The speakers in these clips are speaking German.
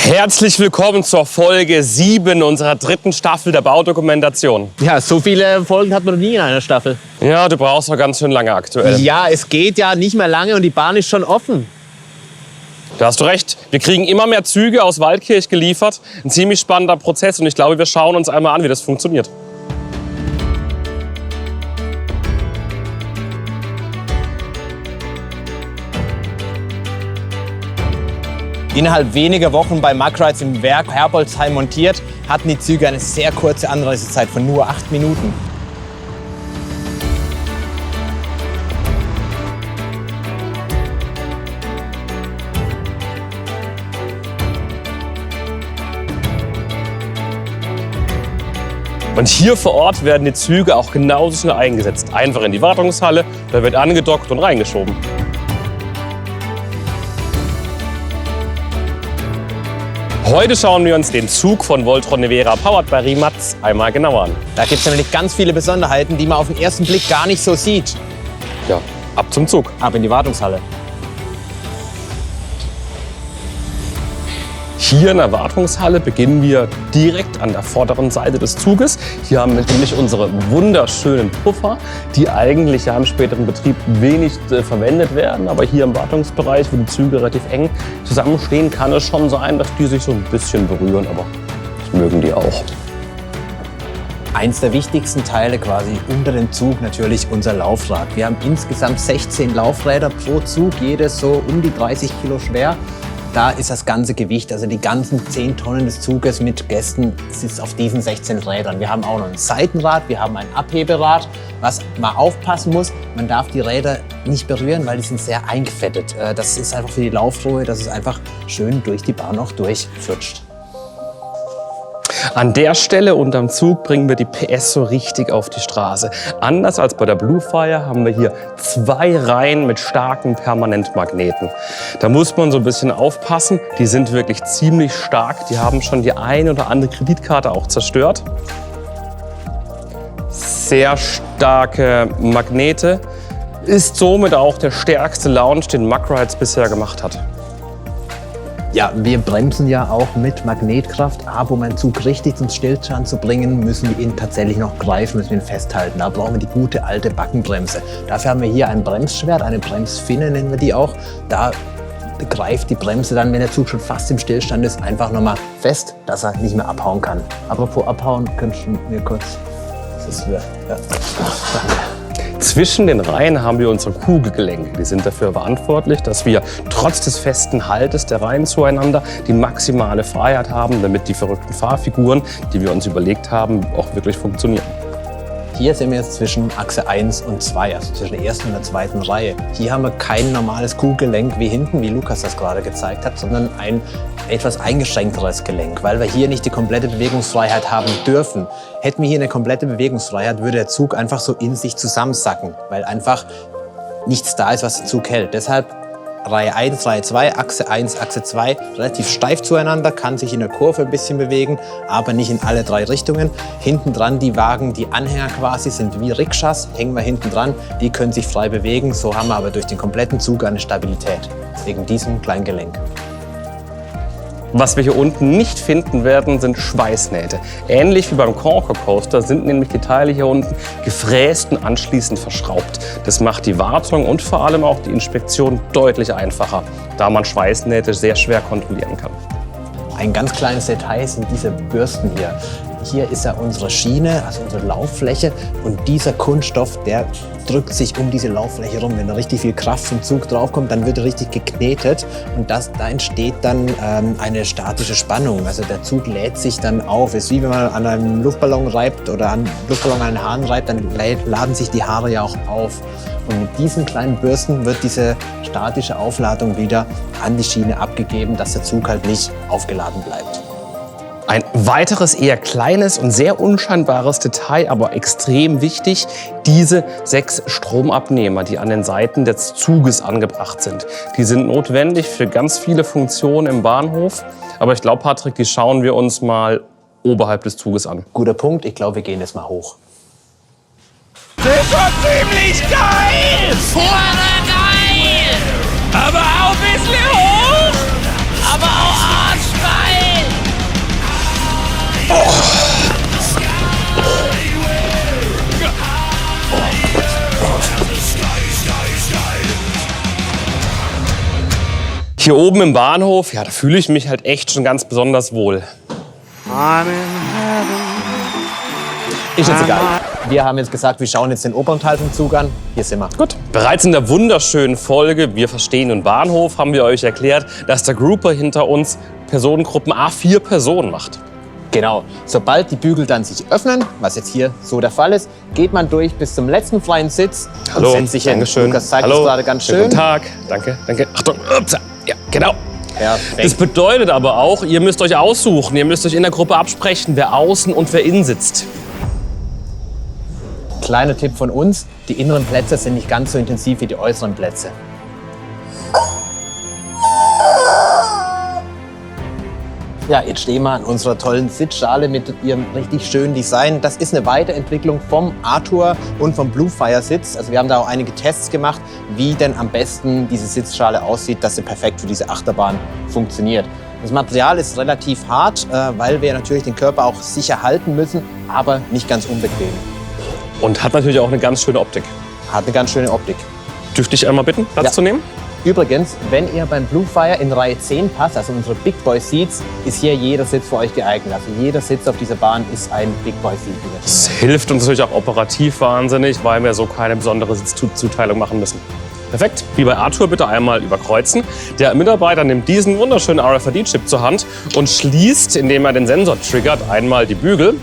Herzlich willkommen zur Folge 7 unserer 3. Staffel der Baudokumentation. Ja, so viele Folgen hat man noch nie in einer Staffel. Ja, du brauchst noch ganz schön lange aktuell. Ja, es geht ja nicht mehr lange und die Bahn ist schon offen. Da hast du recht. Wir kriegen immer mehr Züge aus Waldkirch geliefert. Ein ziemlich spannender Prozess und ich glaube, wir schauen uns einmal an, wie das funktioniert. Innerhalb weniger Wochen bei Mack-Rides im Werk Herbolzheim montiert, hatten die Züge eine sehr kurze Anreisezeit von nur 8 Minuten. Und hier vor Ort werden die Züge auch genauso schnell eingesetzt. Einfach in die Wartungshalle, da wird angedockt und reingeschoben. Heute schauen wir uns den Zug von Voltron Nevera powered by Rimac einmal genauer an. Da gibt es nämlich ganz viele Besonderheiten, die man auf den ersten Blick gar nicht so sieht. Ja, ab zum Zug. Ab in die Wartungshalle. Hier in der Wartungshalle beginnen wir direkt an der vorderen Seite des Zuges. Hier haben wir nämlich unsere wunderschönen Puffer, die eigentlich ja im späteren Betrieb wenig verwendet werden. Aber hier im Wartungsbereich, wo die Züge relativ eng zusammenstehen, kann es schon sein, dass die sich so ein bisschen berühren. Aber das mögen die auch. Eins der wichtigsten Teile quasi unter dem Zug natürlich unser Laufrad. Wir haben insgesamt 16 Laufräder pro Zug, jedes so um die 30 Kilo schwer. Da ist das ganze Gewicht, also die ganzen 10 Tonnen des Zuges mit Gästen, sitzt auf diesen 16 Rädern. Wir haben auch noch ein Seitenrad, wir haben ein Abheberad. Was man aufpassen muss, man darf die Räder nicht berühren, weil die sind sehr eingefettet. Das ist einfach für die Laufruhe, dass es einfach schön durch die Bahn auch durchflutscht. An der Stelle unterm Zug bringen wir die PS so richtig auf die Straße. Anders als bei der Bluefire haben wir hier 2 Reihen mit starken Permanentmagneten. Da muss man so ein bisschen aufpassen. Die sind wirklich ziemlich stark. Die haben schon die eine oder andere Kreditkarte auch zerstört. Sehr starke Magnete. Ist somit auch der stärkste Launch, den Mack-Rides bisher gemacht hat. Ja, wir bremsen ja auch mit Magnetkraft, aber um einen Zug richtig zum Stillstand zu bringen, müssen wir ihn tatsächlich noch greifen, müssen wir ihn festhalten. Da brauchen wir die gute alte Backenbremse. Dafür haben wir hier ein Bremsschwert, eine Bremsfinne nennen wir die auch. Da greift die Bremse dann, wenn der Zug schon fast im Stillstand ist, einfach nochmal fest, dass er nicht mehr abhauen kann. Apropos abhauen, könntest du mir kurz... Das ist ja. Danke. Zwischen den Reihen haben wir unsere Kugelgelenke. Die sind dafür verantwortlich, dass wir trotz des festen Haltes der Reihen zueinander die maximale Freiheit haben, damit die verrückten Fahrfiguren, die wir uns überlegt haben, auch wirklich funktionieren. Hier sind wir jetzt zwischen Achse 1 und 2, also zwischen der ersten und der zweiten Reihe. Hier haben wir kein normales Kugelgelenk wie hinten, wie Lukas das gerade gezeigt hat, sondern ein etwas eingeschränkteres Gelenk, weil wir hier nicht die komplette Bewegungsfreiheit haben dürfen. Hätten wir hier eine komplette Bewegungsfreiheit, würde der Zug einfach so in sich zusammensacken, weil einfach nichts da ist, was den Zug hält. Deshalb Reihe 1, Reihe 2, Achse 1, Achse 2, relativ steif zueinander, kann sich in der Kurve ein bisschen bewegen, aber nicht in alle 3 Richtungen. Hinten dran die Wagen, die Anhänger quasi, sind wie Rikschas, hängen wir hinten dran, die können sich frei bewegen, so haben wir aber durch den kompletten Zug eine Stabilität, wegen diesem kleinen Gelenk. Was wir hier unten nicht finden werden, sind Schweißnähte. Ähnlich wie beim Concord Coaster sind nämlich die Teile hier unten gefräst und anschließend verschraubt. Das macht die Wartung und vor allem auch die Inspektion deutlich einfacher, da man Schweißnähte sehr schwer kontrollieren kann. Ein ganz kleines Detail sind diese Bürsten hier. Hier ist ja unsere Schiene, also unsere Lauffläche, und dieser Kunststoff, der drückt sich um diese Lauffläche rum. Wenn da richtig viel Kraft vom Zug draufkommt, dann wird er richtig geknetet und da entsteht dann eine statische Spannung. Also der Zug lädt sich dann auf. Es ist wie wenn man an einem Luftballon reibt oder an einem Luftballon an den Haaren reibt, dann laden sich die Haare ja auch auf. Und mit diesen kleinen Bürsten wird diese statische Aufladung wieder an die Schiene abgegeben, dass der Zug halt nicht aufgeladen bleibt. Ein weiteres eher kleines und sehr unscheinbares Detail, aber extrem wichtig, diese 6 Stromabnehmer, die an den Seiten des Zuges angebracht sind. Die sind notwendig für ganz viele Funktionen im Bahnhof, aber ich glaube, Patrick, die schauen wir uns mal oberhalb des Zuges an. Guter Punkt, ich glaube, wir gehen jetzt mal hoch. Das ist schon ziemlich geil! Vorder geil! Aber auch ein bisschen hoch! Aber auch arschgeil! Hier oben im Bahnhof, ja, da fühle ich mich halt echt schon ganz besonders wohl. Ist jetzt egal. Wir haben jetzt gesagt, wir schauen jetzt den oberen Teil vom Zug an. Hier sind wir. Gut. Bereits in der wunderschönen Folge Wir verstehen den Bahnhof haben wir euch erklärt, dass der Grouper hinter uns Personengruppen A4 Personen macht. Genau. Sobald die Bügel dann sich öffnen, was jetzt hier so der Fall ist, geht man durch bis zum letzten freien Sitz Hallo, und setzt sich hin. Dankeschön. Lukas zeigt Hallo, uns gerade ganz schön. Guten Tag, danke, danke. Achtung, ups, ja, genau. Perfekt. Das bedeutet aber auch, ihr müsst euch aussuchen, ihr müsst euch in der Gruppe absprechen, wer außen und wer innen sitzt. Kleiner Tipp von uns, die inneren Plätze sind nicht ganz so intensiv wie die äußeren Plätze. Ja, jetzt stehen wir an unserer tollen Sitzschale mit ihrem richtig schönen Design. Das ist eine Weiterentwicklung vom Arthur und vom Bluefire Sitz. Also wir haben da auch einige Tests gemacht, wie denn am besten diese Sitzschale aussieht, dass sie perfekt für diese Achterbahn funktioniert. Das Material ist relativ hart, weil wir natürlich den Körper auch sicher halten müssen, aber nicht ganz unbequem. Und hat natürlich auch eine ganz schöne Optik. Hat eine ganz schöne Optik. Dürfte ich einmal bitten, Platz zu nehmen? Übrigens, wenn ihr beim Bluefire in Reihe 10 passt, also unsere Big Boy Seats, ist hier jeder Sitz für euch geeignet. Also jeder Sitz auf dieser Bahn ist ein Big Boy Seat. Das hilft uns natürlich auch operativ wahnsinnig, weil wir so keine besondere Sitzzuteilung machen müssen. Perfekt. Wie bei Arthur bitte einmal überkreuzen. Der Mitarbeiter nimmt diesen wunderschönen RFID-Chip zur Hand und schließt, indem er den Sensor triggert, einmal die Bügel.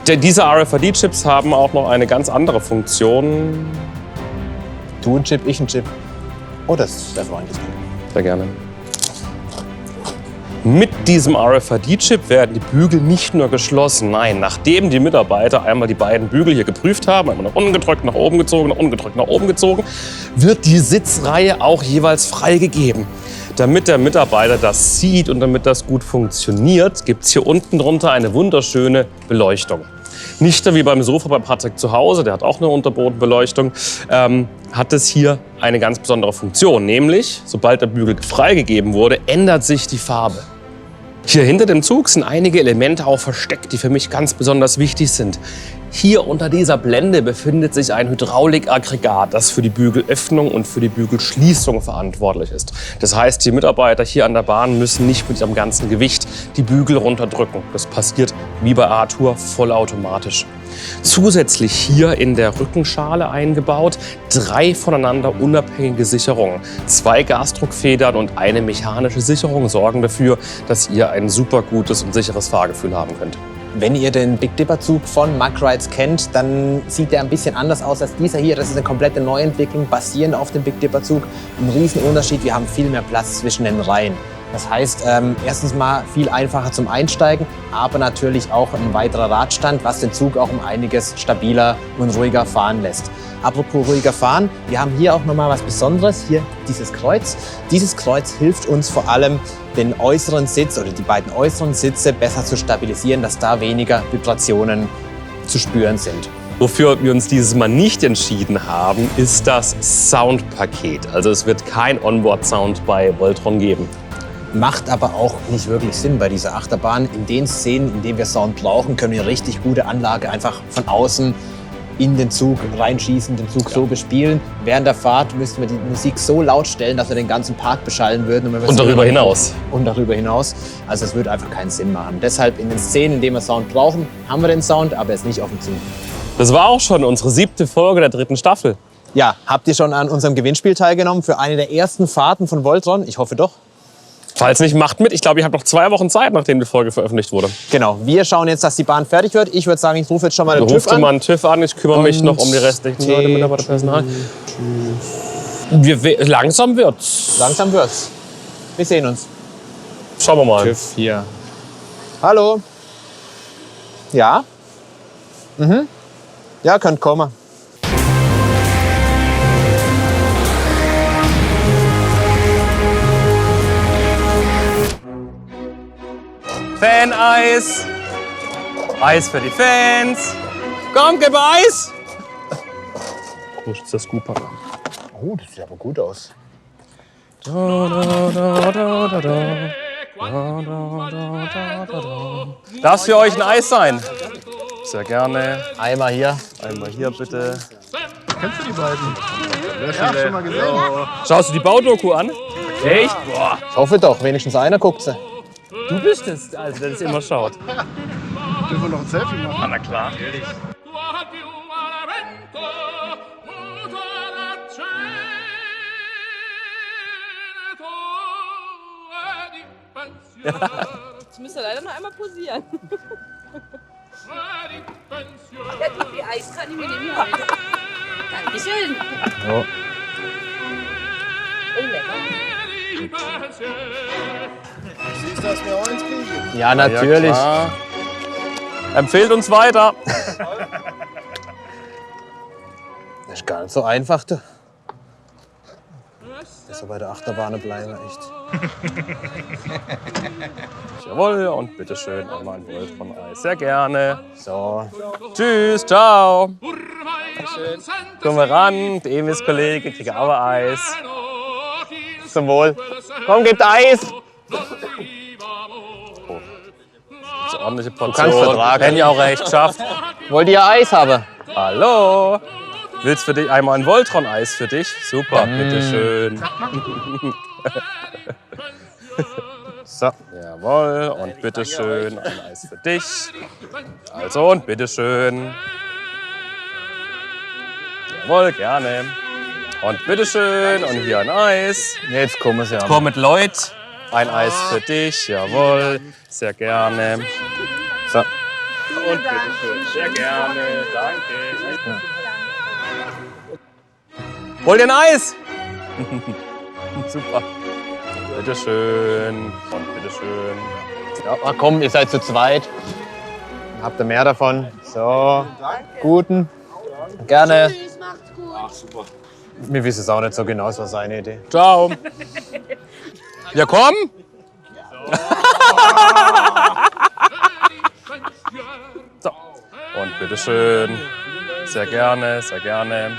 Diese RFID-Chips haben auch noch eine ganz andere Funktion. Du ein Chip, ich ein Chip. Oh, das ist der Freund. Sehr gerne. Mit diesem RFID-Chip werden die Bügel nicht nur geschlossen. Nein, nachdem die Mitarbeiter einmal die beiden Bügel hier geprüft haben, einmal nach unten gedrückt, nach oben gezogen, nach unten gedrückt, nach oben gezogen, wird die Sitzreihe auch jeweils freigegeben. Damit der Mitarbeiter das sieht und damit das gut funktioniert, gibt es hier unten drunter eine wunderschöne Beleuchtung. Nicht wie beim Sofa bei Patrick zu Hause, der hat auch eine Unterbodenbeleuchtung, hat es hier eine ganz besondere Funktion. Nämlich, sobald der Bügel freigegeben wurde, ändert sich die Farbe. Hier hinter dem Zug sind einige Elemente auch versteckt, die für mich ganz besonders wichtig sind. Hier unter dieser Blende befindet sich ein Hydraulikaggregat, das für die Bügelöffnung und für die Bügelschließung verantwortlich ist. Das heißt, die Mitarbeiter hier an der Bahn müssen nicht mit ihrem ganzen Gewicht die Bügel runterdrücken. Das passiert wie bei Arthur vollautomatisch. Zusätzlich hier in der Rückenschale eingebaut 3 voneinander unabhängige Sicherungen. 2 Gasdruckfedern und eine mechanische Sicherung sorgen dafür, dass ihr ein super gutes und sicheres Fahrgefühl haben könnt. Wenn ihr den Big Dipper Zug von Mack Rides kennt, dann sieht der ein bisschen anders aus als dieser hier. Das ist eine komplette Neuentwicklung, basierend auf dem Big Dipper Zug. Ein Riesenunterschied, wir haben viel mehr Platz zwischen den Reihen. Das heißt, erstens mal viel einfacher zum Einsteigen, aber natürlich auch ein weiterer Radstand, was den Zug auch um einiges stabiler und ruhiger fahren lässt. Apropos ruhiger fahren, wir haben hier auch nochmal was Besonderes, hier dieses Kreuz. Dieses Kreuz hilft uns vor allem, den äußeren Sitz oder die beiden äußeren Sitze besser zu stabilisieren, dass da weniger Vibrationen zu spüren sind. Wofür wir uns dieses Mal nicht entschieden haben, ist das Soundpaket. Also es wird kein Onboard-Sound bei Voltron geben. Macht aber auch nicht wirklich Sinn bei dieser Achterbahn. In den Szenen, in denen wir Sound brauchen, können wir richtig gute Anlage einfach von außen in den Zug reinschießen, den Zug so bespielen. Während der Fahrt müssten wir die Musik so laut stellen, dass wir den ganzen Park beschallen würden. Und darüber hinaus. Und darüber hinaus. Also es würde einfach keinen Sinn machen. Deshalb in den Szenen, in denen wir Sound brauchen, haben wir den Sound, aber er ist nicht auf dem Zug. Das war auch schon unsere 7. Folge der 3. Staffel. Ja, habt ihr schon an unserem Gewinnspiel teilgenommen für eine der ersten Fahrten von Voltron? Ich hoffe doch. Falls nicht, macht mit. Ich glaube, ihr habt noch 2 Wochen Zeit, nachdem die Folge veröffentlicht wurde. Genau, wir schauen jetzt, dass die Bahn fertig wird. Ich würde sagen, ich rufe jetzt schon mal den TÜV an. Rufst du mal einen TÜV an, ich kümmere mich noch um die restlichen Leute, Mitarbeiter, Personal. Langsam wird's. Langsam wird's. Wir sehen uns. Schauen wir mal. TÜV hier. Hallo. Ja? Ja, könnt kommen. Fan-Eis. Eis für die Fans. Komm, gib Eis. Wo ist der Scooper? Oh, das sieht aber gut aus. Darf es für euch ein Eis sein? Sehr gerne. Einmal hier. Einmal hier bitte. Kennst du die beiden? Ja, schon mal gesehen. Schaust du die Baudoku an? Echt? Boah. Ich hoffe doch, wenigstens einer guckt sie. Du bist es, also der das immer schaut. Dürfen wir noch ein Selfie machen? Na klar. Natürlich. Ich müsste leider noch einmal posieren. Ja, die Eis kann ich mir nehmen heute. Dankeschön. So. Oh, lecker. Siehst du, dass wir auch eins kriegen? Ja, natürlich. Ja, empfehlt uns weiter. Das ist gar nicht so einfach, du. Besser bei der Achterbahn bleiben, echt. Jawohl, und bitteschön einmal ein Volt von Eis. Sehr gerne. So. Tschüss, ciao. Kommen wir ran, der Emis-Kollege kriegt auch Eis. Zum Wohl. Komm, gibt Eis. So ordentliche Portion. kannst vertragen. Wenn ihr auch recht schafft. Wollt ihr Eis haben? Hallo. Willst für dich einmal ein Voltron-Eis für dich? Super, bitteschön. So. Jawohl, und bitteschön ein Eis für dich. Also, und bitteschön. Jawohl, gerne. Und bitteschön, und hier ein Eis. Jetzt kommen sie Komm mit Lloyd. Ein Eis für dich, jawohl. Sehr gerne. So. Und bitteschön, sehr gerne. Danke. Hol dir ein Eis! Super. Bitteschön. Und bitteschön. Ja, ach komm, ihr seid zu zweit. Habt ihr mehr davon? So. Guten. Gerne. Tschüss, macht's gut. Wir wissen es auch nicht so genau, es war seine Idee. Ciao. Ja, komm. So. Und bitteschön. Sehr gerne, sehr gerne.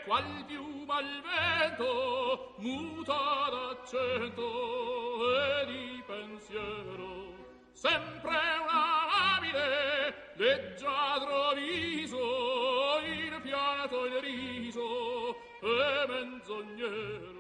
qual piuma al vento, muta d'accento e di pensiero. Sempre una labile, leggiadro viso, il fiato il riso e menzognero.